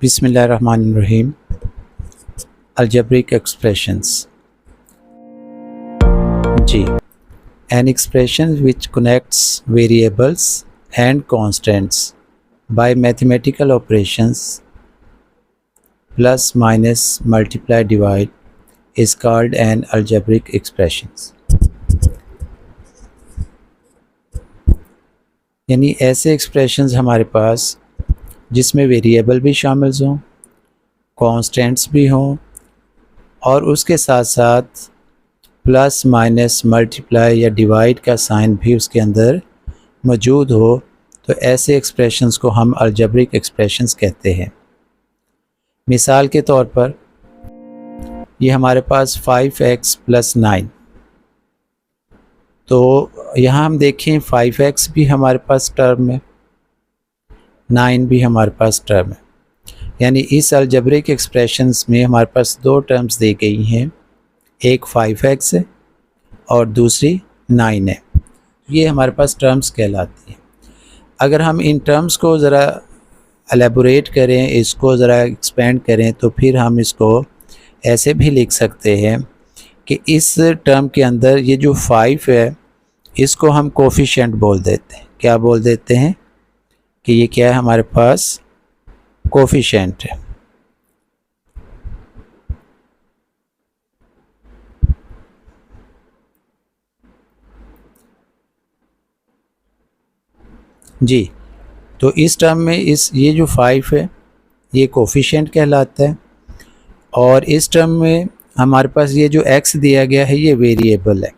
Bismillahirrahmanirrahim. Algebraic expressions. G. An expression which connects variables and constants by mathematical operations plus, minus, multiply, divide is called an algebraic expression. यानी ऐसे expressions हमारे पास जिसमें variable भी शामिल हों, constants भी हों और उसके साथ साथ प्लस, माइनस, मल्टीप्लाई या डिवाइड का साइन भी उसके अंदर मौजूद हो, तो ऐसे एक्सप्रेशंस को हम अलजेब्रिक एक्सप्रेशंस कहते हैं। मिसाल के तौर पर ये हमारे पास 5x + 9, तो यहाँ हम देखें 5x भी हमारे पास टर्म है, 9 भी हमारे पास टर्म है। यानी इस अलजेब्रिक एक्सप्रेशंस में हमारे पास दो टर्म्स दी गई हैं, एक 5x है और दूसरी 9 है। ये हमारे पास टर्म्स कहलाती हैं। अगर हम इन टर्म्स को ज़रा एलेबोरेट करें, इसको ज़रा एक्सपेंड करें, तो फिर हम इसको ऐसे भी लिख सकते हैं कि इस टर्म के अंदर ये जो 5 है इसको हम कोफिशिएंट बोल देते हैं। क्या बोल देते हैं कि ये क्या है, हमारे पास कोफिशिएंट है। जी, तो इस टर्म में ये जो 5 है ये कोफिशिएंट कहलाता है और इस टर्म में हमारे पास ये जो x दिया गया है ये वेरिएबल है।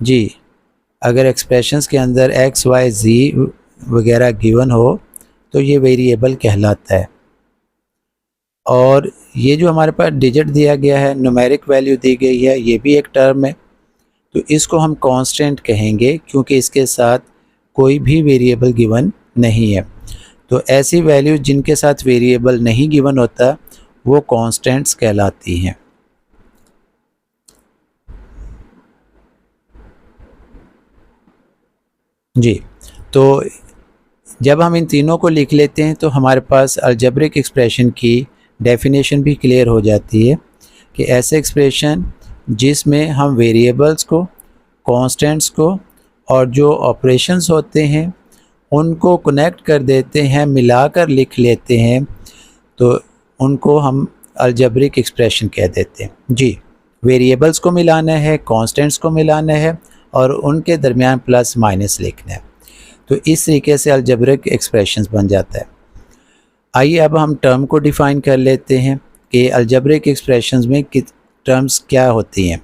जी, अगर एक्सप्रेशंस के अंदर x, y, z वगैरह गिवन हो तो ये वेरिएबल कहलाता है। और ये जो हमारे पास डिजिट दिया गया है, न्यूमेरिक वैल्यू दी गई है, ये भी एक टर्म है, तो इसको हम कांस्टेंट कहेंगे क्योंकि इसके साथ कोई भी वेरिएबल गिवन नहीं है। तो ऐसी वैल्यू जिनके साथ वेरिएबल नहीं गिवन होता वो कांस्टेंट्स कहलाती हैं। जी, तो जब हम इन तीनों को लिख लेते हैं तो हमारे पास अलजेब्रिक एक्सप्रेशन की डेफिनेशन भी क्लियर हो जाती है कि ऐसे एक्सप्रेशन जिसमें हम वेरिएबल्स को, कांस्टेंट्स को और जो ऑपरेशंस होते हैं उनको कनेक्ट कर देते हैं, मिलाकर लिख लेते हैं, तो उनको हम अलजेब्रिक एक्सप्रेशन कह देते हैं। जी, वेरिएबल्स को मिलाना है, कांस्टेंट्स को मिलाना है और उनके दरमियान प्लस माइनस लिखना है, तो इस तरीके से अलजेब्रिक एक्सप्रेशंस बन जाता है। आइए अब हम टर्म को डिफ़ाइन कर लेते हैं कि अलजेब्रिक एक्सप्रेशंस में टर्म्स क्या होती हैं।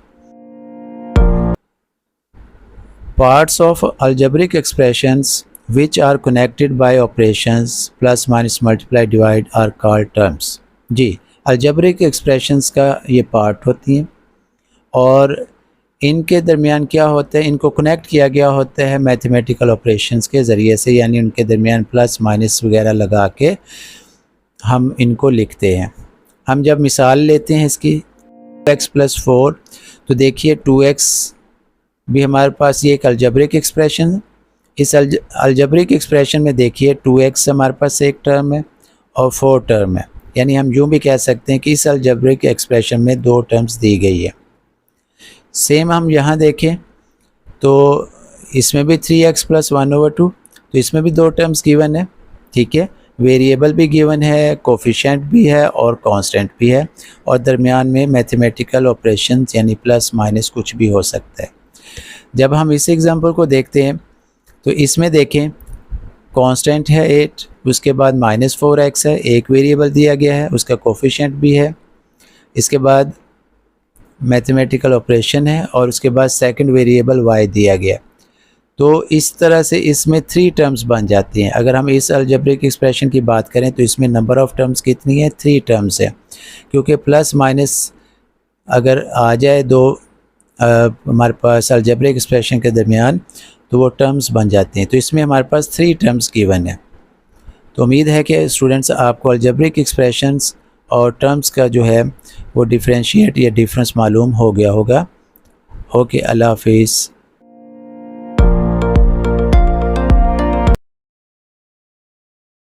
Parts of algebraic expressions which are connected by operations plus, minus, multiply, divide are called terms। जी, अलजेब्रिक एक्सप्रेशंस का ये पार्ट होती हैं और इनके दरमियान क्या होता है, इनको कनेक्ट किया गया होता है मैथमेटिकल ऑपरेशंस के ज़रिए से, यानी उनके दरमियान प्लस माइनस वगैरह लगा के हम इनको लिखते हैं। हम जब मिसाल लेते हैं इसकी 2x + 4, तो देखिए 2x भी हमारे पास ये एक अलजेब्रिक एक्सप्रेशन है। इस अलजेब्रिक एक्सप्रेशन में देखिए 2x हमारे पास एक टर्म है और 4 टर्म है, यानी हम यूँ भी कह सकते हैं कि इस अलजेब्रिक एक्सप्रेशन में 2 टर्म्स दी गई है। सेम हम यहाँ देखें तो इसमें भी 3x + 1/2, तो इसमें भी 2 टर्म्स गिवन है, ठीक है, वेरिएबल भी गिवन है, कोफिशिएंट भी है और कांस्टेंट भी है और दरमियान में मैथमेटिकल ऑपरेशंस यानी प्लस माइनस कुछ भी हो सकता है। जब हम इस एग्जांपल को देखते हैं तो इसमें देखें कांस्टेंट है 8, उसके बाद -4x है, एक वेरिएबल दिया गया है, उसका कोफिशिएंट भी है, इसके बाद मैथमेटिकल ऑपरेशन है और उसके बाद सेकंड वेरिएबल y दिया गया। तो इस तरह से इसमें 3 टर्म्स बन जाती हैं। अगर हम इस अलजेब्रिक एक्सप्रेशन की बात करें तो इसमें नंबर ऑफ़ टर्म्स कितनी है, 3 टर्म्स है, क्योंकि प्लस माइनस अगर आ जाए दो हमारे पास अलजेब्रिक एक्सप्रेशन के दरमियान तो वो टर्म्स बन जाते हैं। तो इसमें हमारे पास 3 टर्म्स गिवन है। तो उम्मीद है कि स्टूडेंट्स आपको अलजेब्रिक एक्सप्रेशंस और टर्म्स का जो है वो डिफरेंशिएट या डिफरेंस मालूम हो गया होगा। ओके, अल्लाह हाफिज़।